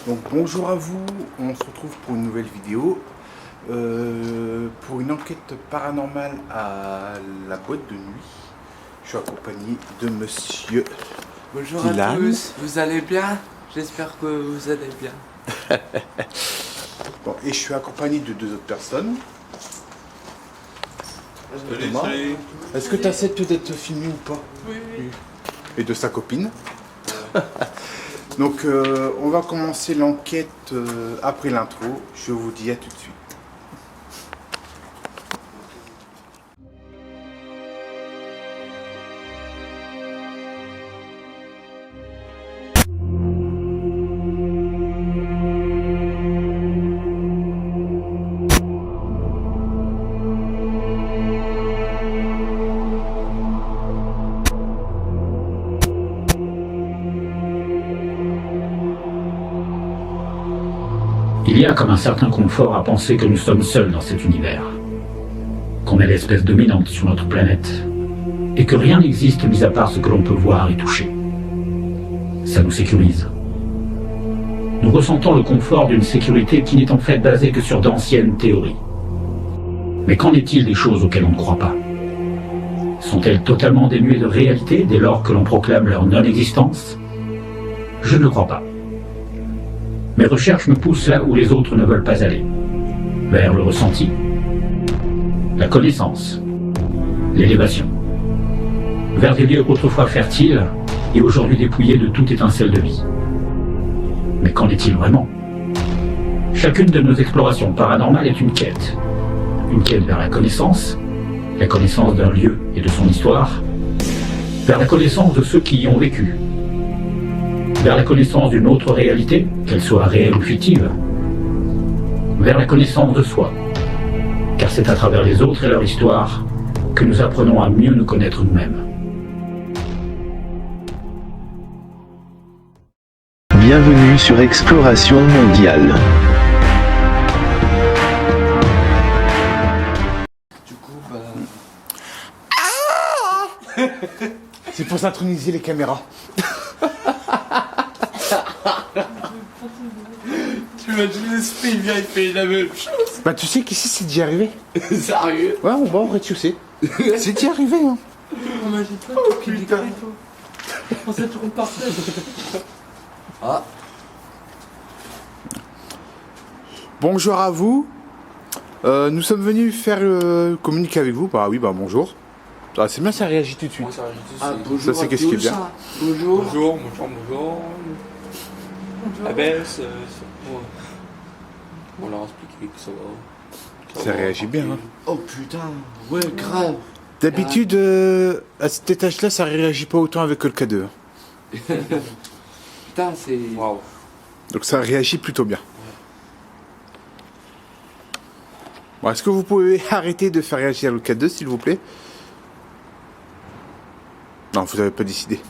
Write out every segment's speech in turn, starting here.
Donc bonjour à vous, on se retrouve pour une nouvelle vidéo, pour une enquête paranormale à la boîte de nuit. Je suis accompagné de monsieur Bonjour Dylan. à tous, vous allez bien? J'espère que vous allez bien. Bon, et je suis accompagné de deux autres personnes. Salut. Est-ce que tu acceptes d'être filmé ou pas? Oui. Et de sa copine. Donc on va commencer l'enquête après l'intro. Je vous dis à tout de suite. Il y a comme un certain confort à penser que nous sommes seuls dans cet univers, qu'on est l'espèce dominante sur notre planète, et que rien n'existe mis à part ce que l'on peut voir et toucher. Ça nous sécurise. Nous ressentons le confort d'une sécurité qui n'est en fait basée que sur d'anciennes théories. Mais qu'en est-il des choses auxquelles on ne croit pas? Sont-elles totalement dénuées de réalité dès lors que l'on proclame leur non-existence? Je ne le crois pas. Mes recherches me poussent là où les autres ne veulent pas aller, vers le ressenti, la connaissance, l'élévation, vers des lieux autrefois fertiles et aujourd'hui dépouillés de toute étincelle de vie. Mais qu'en est-il vraiment? Chacune de nos explorations paranormales est une quête vers la connaissance d'un lieu et de son histoire, vers la connaissance de ceux qui y ont vécu, vers la connaissance d'une autre réalité, qu'elle soit réelle ou fictive, vers la connaissance de soi, car c'est à travers les autres et leur histoire que nous apprenons à mieux nous connaître nous-mêmes. Bienvenue sur Exploration Mondiale. Du coup, C'est pour synchroniser les caméras. tu imagines l'esprit, il vient, il fait la même chose. Bah tu sais qu'ici c'est déjà arrivé. Sérieux? Ouais, on va au rez-de-chaussée. C'est déjà arrivé, hein. On imagine pas tout putain. On s'est trop partagé. Ah, Bonjour à vous. Nous sommes venus faire communiquer avec vous. Bah oui, bah bonjour. Ah, c'est bien, ça réagit tout de suite. bonjour Ça, c'est à qu'est-ce qui est tous. bien. Bonjour. Bonjour. La baisse, on leur explique que ça va. Ça réagit bien, hein. Oh putain, ouais, grave. D'habitude, à cet étage-là, ça réagit pas autant avec le K2. Putain, c'est... Waouh. Donc ça réagit plutôt bien. Bon, est-ce que vous pouvez arrêter de faire réagir le K2, s'il vous plaît? Non, vous n'avez pas décidé.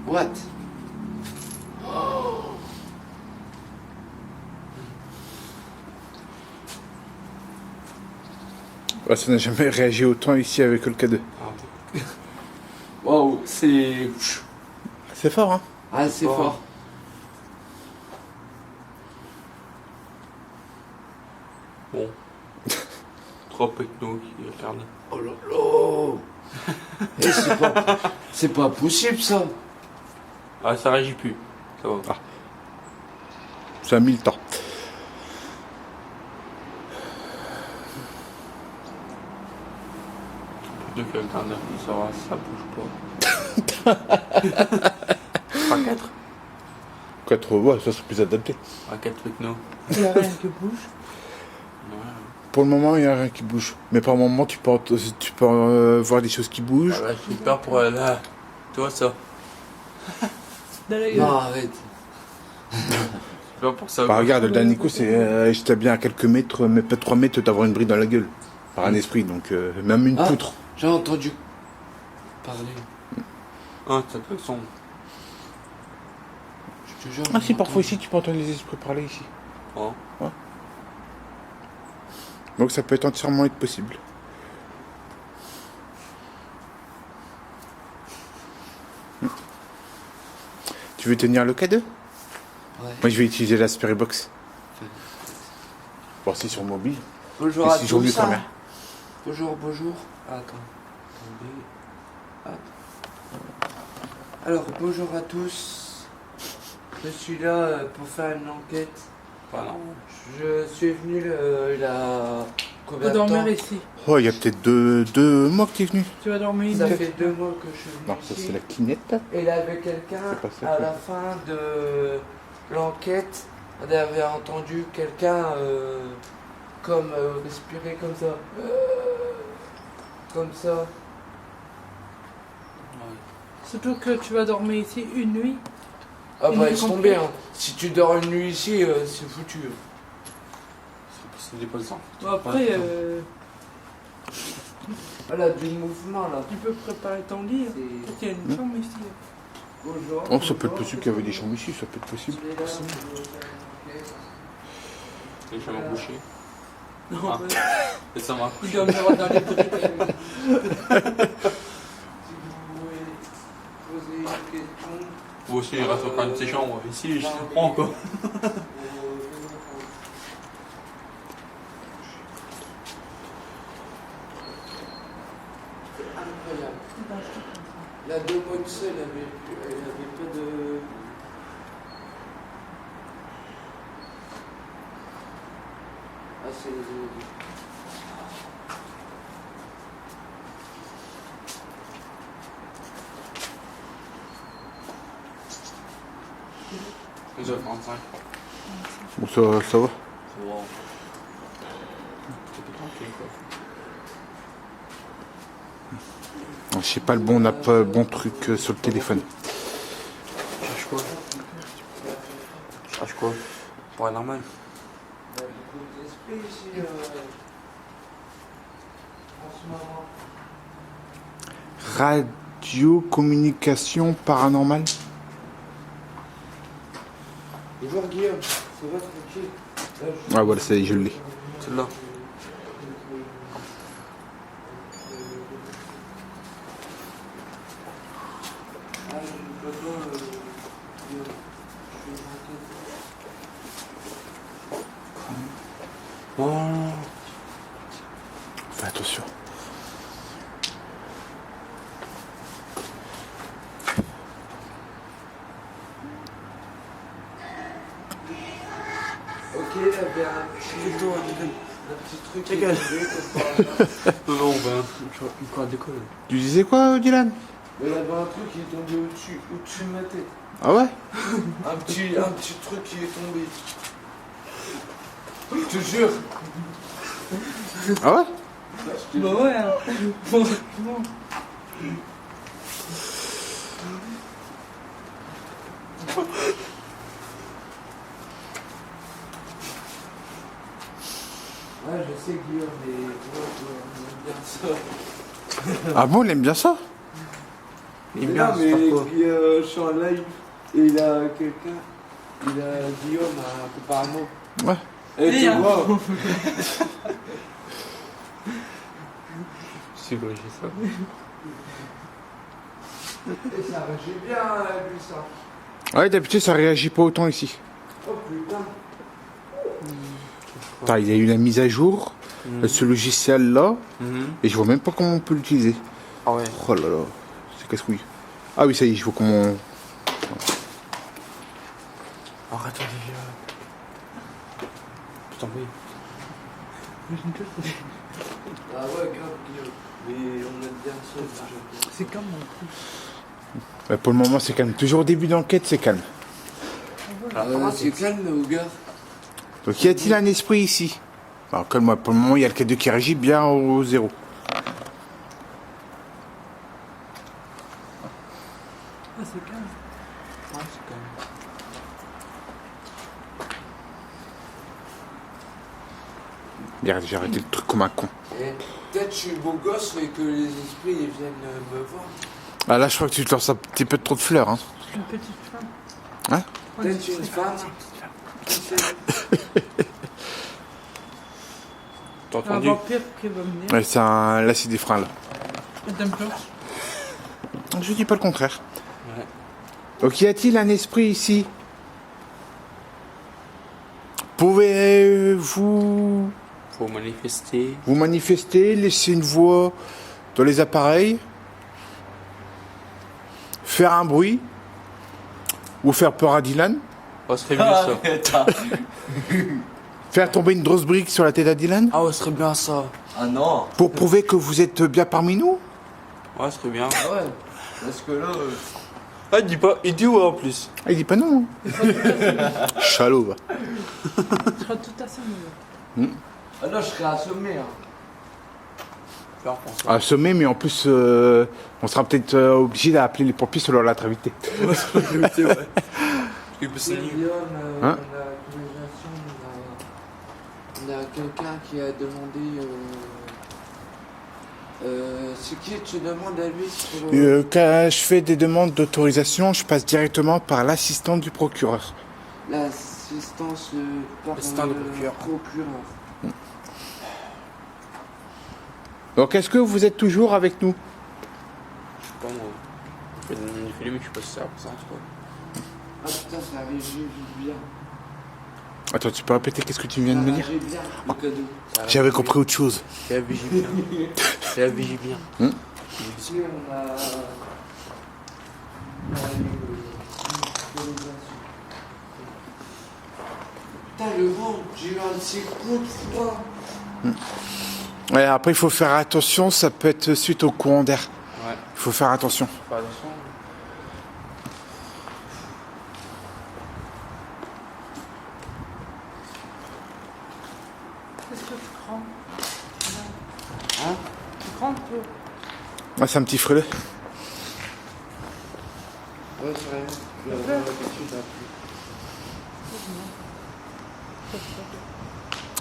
What? Ouais, ça n'a jamais réagi autant ici avec le K2. Waouh, c'est... C'est fort, hein? Ah, c'est Oh. fort. Bon. 3 pecnos qui regardent. Oh là là. Eh, c'est pas possible, ça. Ah, ça réagit plus. Ça va. Ah. Ça a mis le temps. Deux qui regardent, ça va, ça bouge pas. Pas 4. 4, ouais, ça serait plus adapté. Pas 4 pecnos. Il y a rien qui bouge. Pour le moment, il n'y a rien qui bouge. Mais par moment, tu peux voir des choses qui bougent. Ah, là, j'ai peur pour là. Tu vois ça? Non, arrête. J'ai peur pour ça. Bah, regarde, le dernier coup, c'est j'étais bien à quelques mètres, mais pas 3 mètres, d'avoir une bride dans la gueule. Par un esprit, donc même une Ah. poutre. J'ai entendu parler. Ah, ça peut son. Je te jure. Ah j'ai si, parfois entendu. ici, tu peux entendre les esprits parler ici. Oh. Donc ça peut être entièrement être possible. Tu veux tenir le K2? Ouais. Moi, je vais utiliser la Spirit Box. Bon, c'est sur mobile. Bonjour Mais à c'est toujours mieux tous. quand même. Bonjour, bonjour. Ah, attends. Attendez. Hop. Alors, bonjour à tous. Je suis là pour faire une enquête. Voilà. Je suis venu la... Tu Combien vas de dormir temps ici. Oh, il y a peut-être deux mois que tu es venu. Tu vas dormir Ça ici. fait 2 mois que je suis venu Non, ça ici. c'est la clinette. Et il y avait quelqu'un C'est pas ça à que- la fin de l'enquête. On avait entendu quelqu'un comme respirer comme ça. Comme ça. Surtout que tu vas dormir ici une nuit. Ah Une bah nuit laisse tomber complète. hein. Si tu dors une nuit ici, c'est foutu. C'est pas le sang. Bon, après, Voilà, du mouvement là. tu peux préparer ton lit. Hein. C'est- Il y a une chambre ici. Bonjour. Oh, ça peut être possible qu'il y avait des chambres ici, ça peut être possible. Les chambres couchées. Non, Ah. Et ça m'a il dormira dans les briques. Si vous voulez poser une question. Moi aussi, il reste encore une de ces chambres. Ici, je te prends encore. C'est incroyable. La 2 mois de ça, elle avait pas de. Ah, c'est les. Ils ont 35. Bon, ça va. C'est bon. C'est plus tranquille, quoi. Je sais pas le bon app, bon truc sur le téléphone. Tu cherches quoi? Tu cherches quoi? Pour être normal. Il y a beaucoup d'esprit ici en ce moment. Radio communication paranormale. Bonjour Guillaume, ça va tranquille? Là, je- Ah voilà, ça y est, je l'ai. Celle-là. Ah, je peux pas, Guillaume. Je suis en enquête. Oh. Fais attention. Ok, il y avait un petit truc qui est Regarde. tombé comme par hasard. Non, ben, une croix d'école. Tu disais quoi, Dylan? Mais il y avait un truc qui est tombé au-dessus de ma tête. Ah ouais? Un petit truc qui est tombé. Je te jure. Ah ouais? Bah ouais. Hein. Bon. Ouais, je sais Guillaume, mais on aime bien ça. Ah bon, il aime bien ça? Mais non, mais je suis en live et il a quelqu'un, il a Guillaume un peu par mot. Ouais. Et tu hein. vois, Psychologie, ça. et ça réagit bien lui ça. Ouais, d'habitude, ça réagit pas autant ici. Oh putain. Attends, il y a eu la mise à jour, ce logiciel-là, Mhm. et je vois même pas comment on peut l'utiliser. Ah ouais. Oh là là, c'est casse-couille. Ah oui, ça y est, je vois comment... Arrête, Olivier. Putain, oui. Ah ouais, grave Guillaume. Mais on aime bien ça. C'est comme mon coup. Bah, pour le moment, c'est calme. Toujours au début d'enquête, c'est calme. C'est calme, au gars. Donc, y a-t-il un esprit ici? Alors, calme-moi. Pour le moment, il y a le K2 qui réagit bien au 0. Ah, c'est calme. Ouais, c'est quand même. Regarde, j'ai arrêté le truc comme un con. Et peut-être je suis beau gosse et que les esprits ils viennent me voir. Ah là, je crois que tu te lances un petit peu trop de fleurs. Hein. Une petite femme. Hein? Peut-être une femme. Qui sait? T'as Un entendu? vampire qui va venir. Ouais, c'est un... Là, c'est des freins, là. Et t'aimes pas? Je dis pas le contraire. Ouais. Donc y a-t-il un esprit ici? Pouvez-vous Faut manifester. vous manifester, laisser une voix dans les appareils, faire un bruit ou faire peur à Dylan, Oh, ce serait bien ça. faire tomber une grosse brique sur la tête à Dylan Ah ouais, ce serait bien ça. Ah non. pour prouver que vous êtes bien parmi nous? Ouais, ce serait bien. Ah ouais. Parce que là. Ah, il dit pas. Il dit ouais en plus. Ah, il dit pas non. Chalot, va. Tu seras tout assommé. Ah non, je serais assommé. Hein. Faire pour ça. Assommé, mais en plus, on sera peut-être obligé d'appeler les pompiers selon la gravité. C'est vrai. Il peut saigner. Guillaume, Hein on a quelqu'un qui a demandé. C'est qui tu demandes à lui sur, Quand je fais des demandes d'autorisation, je passe directement par l'assistante du procureur. l'assistance par L'assistant du procureur. Donc, est-ce que vous êtes toujours avec nous? Je sais pas moi. Je fais des mini-films, je sais pas si ça représente quoi. Ah putain, ça réagit bien. Attends, tu peux répéter qu'est-ce que tu viens de me dire? Ça réagit bien, le cadeau. J'avais compris autre chose. C'est la vigie bien. C'est la vigie bien. Ici, on a putain, le vent, j'ai eu un de ces coups de froid. Ouais, après, il faut faire attention, ça peut être suite au courant d'air. Ouais. Il faut faire attention. Pas attention. Qu'est-ce que tu prends? Hein? Tu prends un peu. Ah, c'est un petit freleux. Ouais, c'est vrai. Je vais avoir l'habitude après.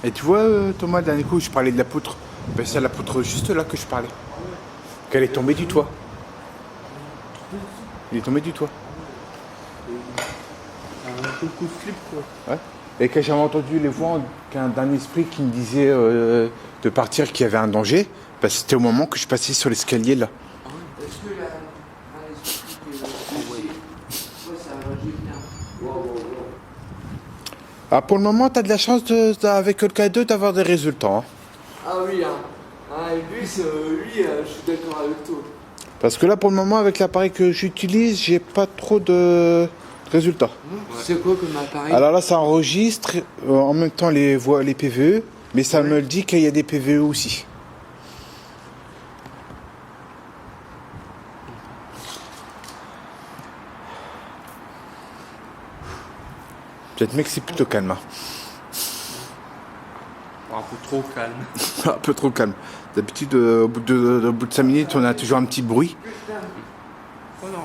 Et tu vois, Thomas, le dernier coup, je parlais de la poutre. Ben, c'est la poutre juste là que je parlais. Qu'elle est tombée du toit. Il est tombé du toit. Un peu coup de flip quoi. Ouais. Et quand j'avais entendu les voix d'un esprit qui me disait de partir, qu'il y avait un danger, ben, c'était au moment que je passais sur l'escalier là. Est-ce que la. Un esprit qui est. Ouais, ça réagit bien. Ah, pour le moment, tu as de la chance avec le K2 d'avoir des résultats. Hein. Ah oui, hein. Ah, lui, je suis d'accord avec toi. Parce que là, pour le moment, avec l'appareil que j'utilise, j'ai pas trop de résultats. C'est quoi comme appareil? Alors là, ça enregistre en même temps les voix, les PVE, mais ça me le dit qu'il y a des PVE aussi. Peut-être mec, c'est plutôt calme. Hein. Un peu trop calme. Un peu trop calme. D'habitude, au bout de 5 minutes, on a toujours un petit bruit. Oh non,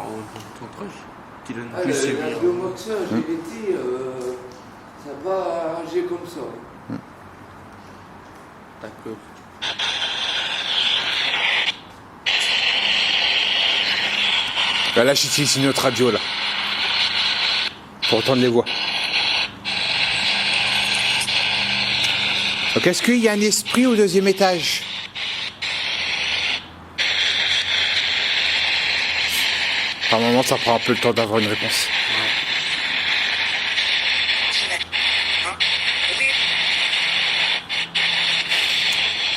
on proche. Qui donne Ah, plus c'est la bien. biomoxa, j'ai été. Ça va arranger comme ça. D'accord. Là, j'utilise une autre radio, là. Pour entendre les voix. Donc, est-ce qu'il y a un esprit au 2e étage? Par moment, ça prend un peu le temps d'avoir une réponse.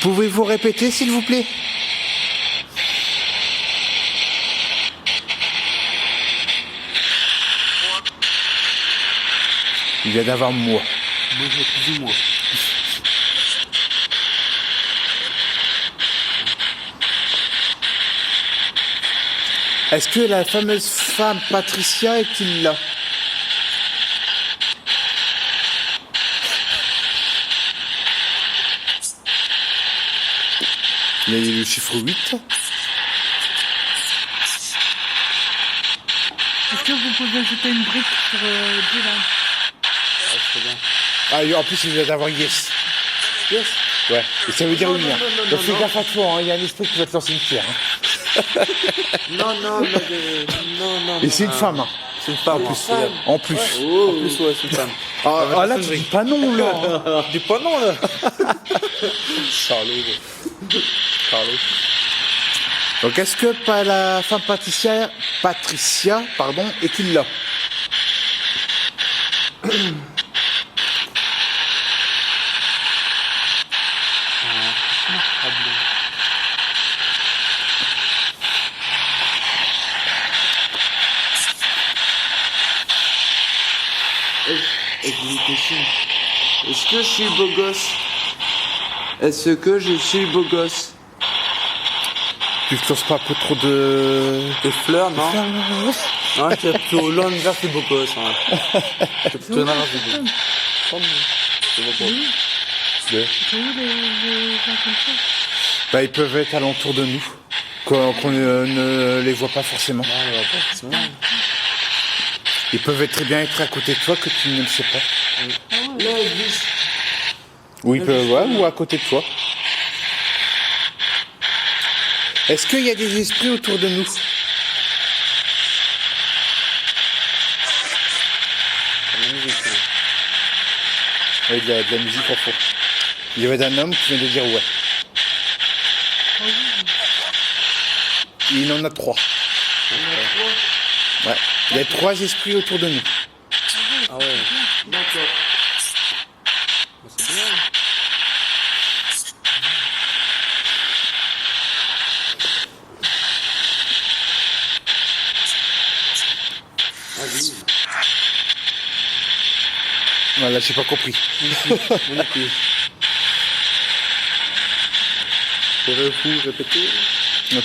Pouvez-vous répéter, s'il vous plaît? Il vient d'avoir moi. Bonjour, plus ou moins. Est-ce que la fameuse femme Patricia est-il là? Il y a le chiffre 8. Est-ce que vous pouvez ajouter une brique sur Dylan? Ah, c'est bien. Ah, et en plus, il vient d'avoir yes. Yes? Ouais, et ça veut dire oui. Hein. Donc fais gaffe à toi, hein. Il y a un esprit qui va te lancer une pierre. Hein. Non, Et c'est une femme. Hein. C'est une femme en plus. En plus. En plus, ouais, c'est une femme. Ah, là, tu dis pas non, là. Dis pas non, là. Charlot. Charlot. Donc est-ce que la femme Patricia pardon, est-il là? Et une question. Est-ce que je suis beau gosse? Est-ce que je suis beau gosse? Tu ne lances pas un peu trop de... Des fleurs, non? Non, c'est plutôt l'inverse du beau gosse. Hein. C'est plutôt l'inverse du beau gosse. C'est beau gosse. C'est où les gens comme ça? Bah, ils peuvent être alentour de nous, qu'on ne les voit pas forcément. Non, on va pas forcément. Ils peuvent très bien être à côté de toi que tu ne le sais pas. Là, juste. Ou ils peuvent, ouais, ou à côté de toi. Est-ce qu'il y a des esprits autour de nous? Oui, de la musique en fond. Il y avait un homme qui vient de dire ouais. Il en a 3. Ouais. Il y a 3 esprits autour de nous. Ah ouais. D'accord. Bah, c'est bien. Ah oui. Voilà, j'ai pas compris. Mon équipe. Pourrez-vous répéter?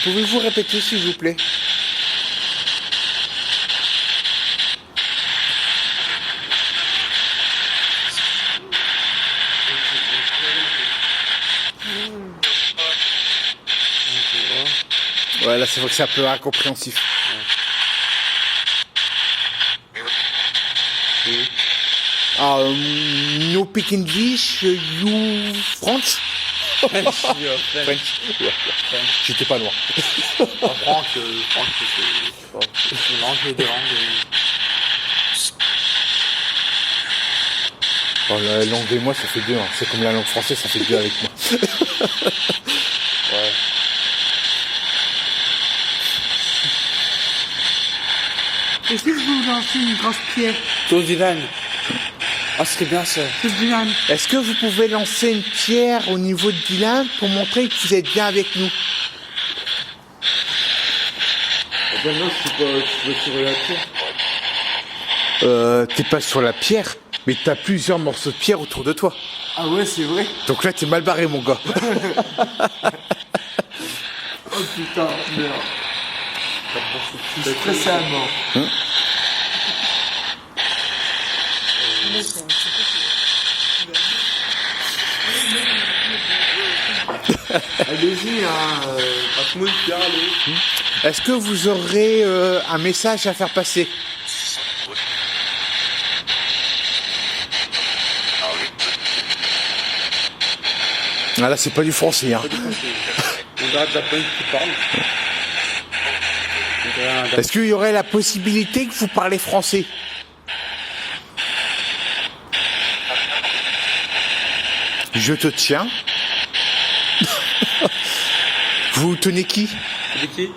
Pouvez-vous répéter s'il vous plaît? Ouais, là c'est vrai que c'est un peu incompréhensif. No speak English, you French? French. J'étais pas loin. Franck, c'est une langue et des langues. Oh, la langue et moi ça fait 2, hein. C'est comme la langue française, ça fait 2 avec moi. Ouais. Est-ce que je vous lancer une grosse pierre? Toi, Dylan. Ah, ce serait bien ça. C'est Dylan. Est-ce que vous pouvez lancer une pierre au niveau de Dylan pour montrer que vous êtes bien avec nous? Ben non, je suis pas sur la pierre. T'es pas sur la pierre, mais t'as plusieurs morceaux de pierre autour de toi. Ah ouais, c'est vrai. Donc là t'es mal barré mon gars. Oh putain, merde. Je suis stressé à mort. Allez-y, hein. Passe-moi une pierre, allez. Est-ce que vous aurez un message à faire passer? Ah là c'est pas du français hein. On dirait de la pointe qui parle. Est-ce qu'il y aurait la possibilité que vous parlez français? Je te tiens. Vous tenez qui? C'est qui?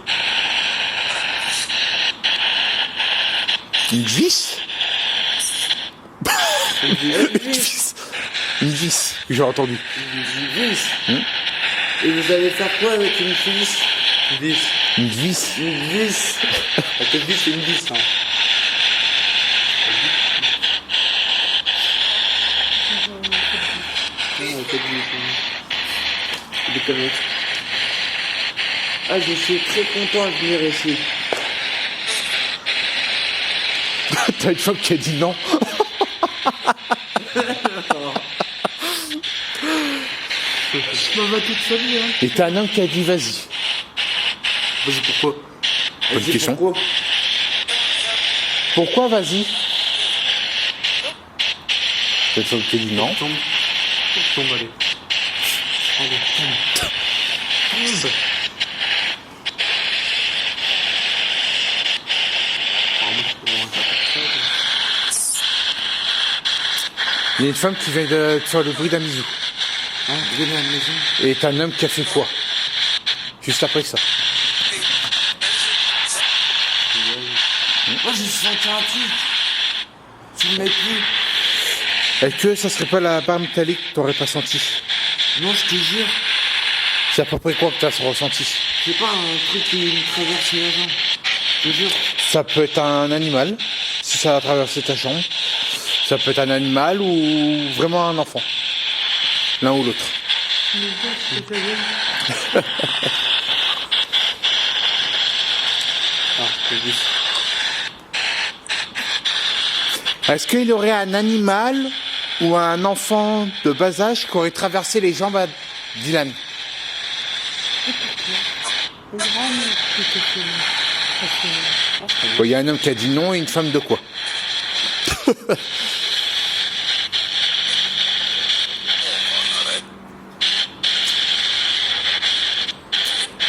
Une vis? Une vis. Une vis, j'ai entendu. Une vis. Et vous allez faire quoi avec une vis? Une vis. Une vis. Une vis. Avec une vis, c'est une vis. Hein. Des conneries. Ah, je suis très content de venir ici. T'as une femme qui a dit non. Je m'en vais toute seule, hein. Et t'as un homme qui a dit vas-y. Vas-y, pourquoi? Bonne Vas-y, question. pourquoi? Pourquoi vas-y? T'as une femme qui a dit non. Tombe. Tombe, allez. Allez, tombe. Tombe. Il y a une femme qui vient de faire le bruit d'un bisou. Hein, venez à la maison. Et t'as un homme qui a fait quoi? Juste après ça. Moi j'ai senti un truc. Sur mes pieds. Est-ce que ça serait pas la barre métallique que t'aurais pas senti? Non, je te jure. C'est à peu près quoi que t'as ressenti? C'est pas un truc qui me traverse la jambe. Je te jure. Ça peut être un animal, si ça a traversé ta jambe. Ça peut être un animal ou vraiment un enfant. L'un ou l'autre. Est-ce qu'il y aurait un animal ou un enfant de bas âge qui aurait traversé les jambes à Dylan? Il y a un homme qui a dit non et une femme de quoi?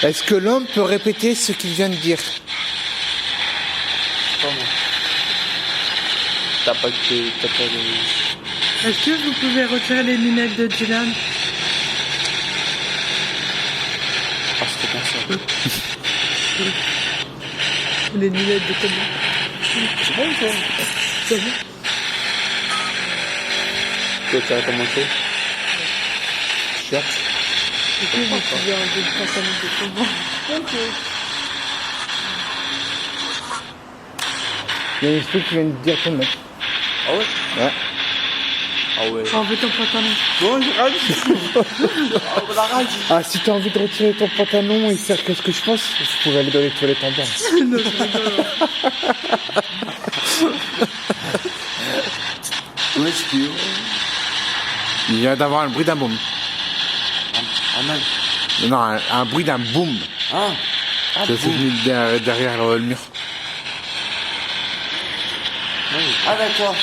Est-ce que l'homme peut répéter ce qu'il vient de dire? T'as pas de... Est-ce que vous pouvez retirer les lunettes de Dylan? Parce que personne. Les lunettes de comment? C'est bon, toi. C'est bon. Tu veux tirer ton manteau? Shirt. Est-ce que vous pouvez enlever le pantalon de comment? Ok. Il y a une esprit qui vient de dire ton nom. Ah ouais? Ouais. Ah ouais. Enlevez ton pantalon. Non, je rage. Ah, la rage. Ah, si t'as envie de retirer ton pantalon et faire qu'est-ce que je pense, je pourrais aller dans les toilettes en bas. Non, je rigole. Où est-ce qu'il est? Il vient d'avoir le bruit d'un boom. Ah man. Non, un bruit d'un boom. Ah. Ah Ça s'est bon. venu derrière le mur. Ah d'accord.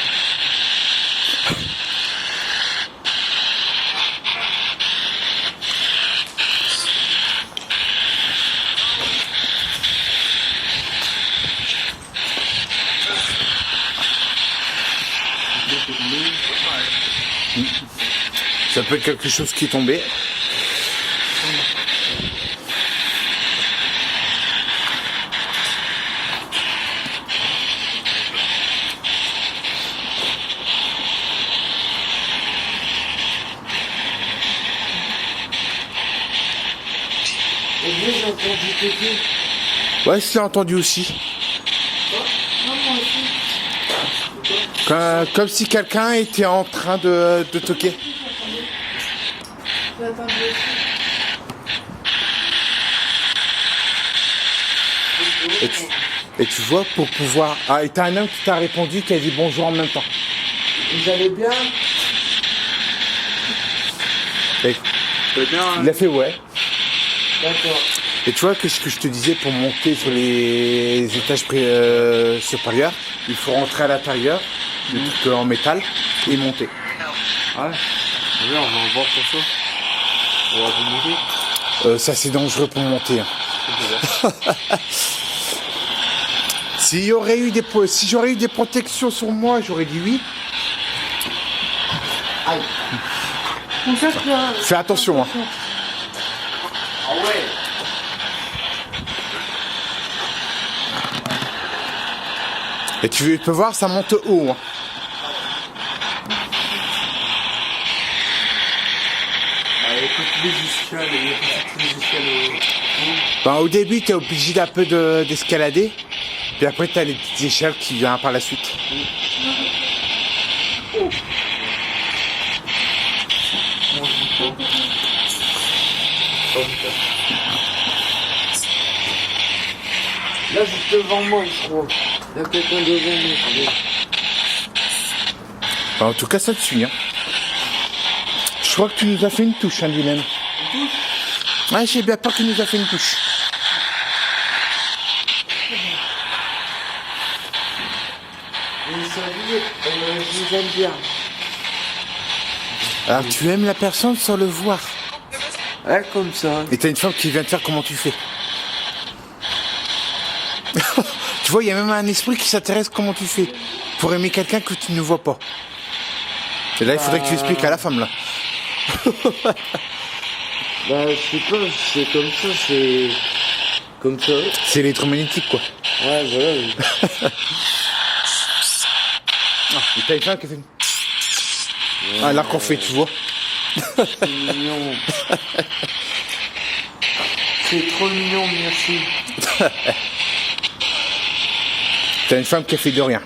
Ça peut être quelque chose qui est tombé. Et bien j'ai entendu péter. Ouais, je l'ai entendu aussi. Comme si quelqu'un était en train de toquer. Et tu vois, pour pouvoir... Ah, et t'as un homme qui t'a répondu, qui a dit bonjour en même temps. Vous allez bien? Et il a fait ouais. D'accord. Et tu vois que ce que je te disais, pour monter sur les étages supérieurs, il faut rentrer à l'intérieur, le truc en métal, et monter. Ouais. Allez, on va en voir pour ça. On va vous monter. Ça c'est dangereux pour monter. Hein. Si j'aurais eu des protections sur moi, j'aurais dit oui. Aïe. Fais attention. Hein. Ah ouais. Et tu peux voir, ça monte haut. Hein. Il y a toutes les escales, il y a toutes les escales. Ben, au début, tu es obligé d'un peu d'escalader. Puis après, tu as les petites échelles qui viennent par la suite. Là, juste devant moi, je crois. Il y a quelqu'un devant moi. Ben, en tout cas, ça te suit. Hein. Je crois que tu nous as fait une touche, hein, Dylan. Ouais, j'ai bien peur qu'il nous a fait une touche. Vous savez, je vous aime bien. Alors, tu aimes la personne sans le voir. Ouais, comme ça. Et t'as une femme qui vient te faire comment tu fais. Tu vois, il y a même un esprit qui s'intéresse comment tu fais. Pour aimer quelqu'un que tu ne vois pas. Et là, il faudrait que tu expliques à la femme, là. Bah, je sais pas, c'est comme ça, c'est... Comme ça. C'est électromagnétique quoi. Ouais, voilà. Oui. Ah, et t'as une femme qui fait une... Ah là qu'on fait, tu vois. C'est mignon. C'est trop mignon, merci. T'as une femme qui a fait de rien.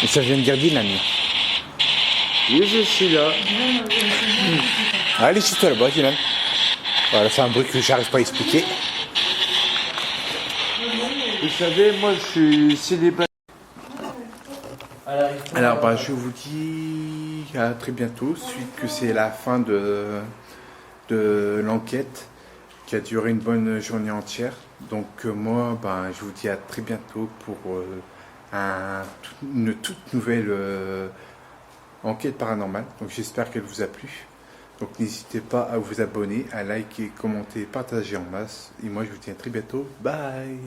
Et ça vient de dire Dylan. Oui, je suis là. Allez, chez toi là-bas, Dylan. Voilà, c'est un bruit que j'arrive pas à expliquer. Vous savez, moi, je suis célibataire. Alors, bah, je vous dis à très bientôt, suite que c'est la fin de l'enquête qui a duré une bonne journée entière. Donc, moi, bah, je vous dis à très bientôt pour une toute nouvelle enquête paranormale. Donc, j'espère qu'elle vous a plu. Donc, n'hésitez pas à vous abonner, à liker, commenter, partager en masse. Et moi, je vous dis à très bientôt. Bye!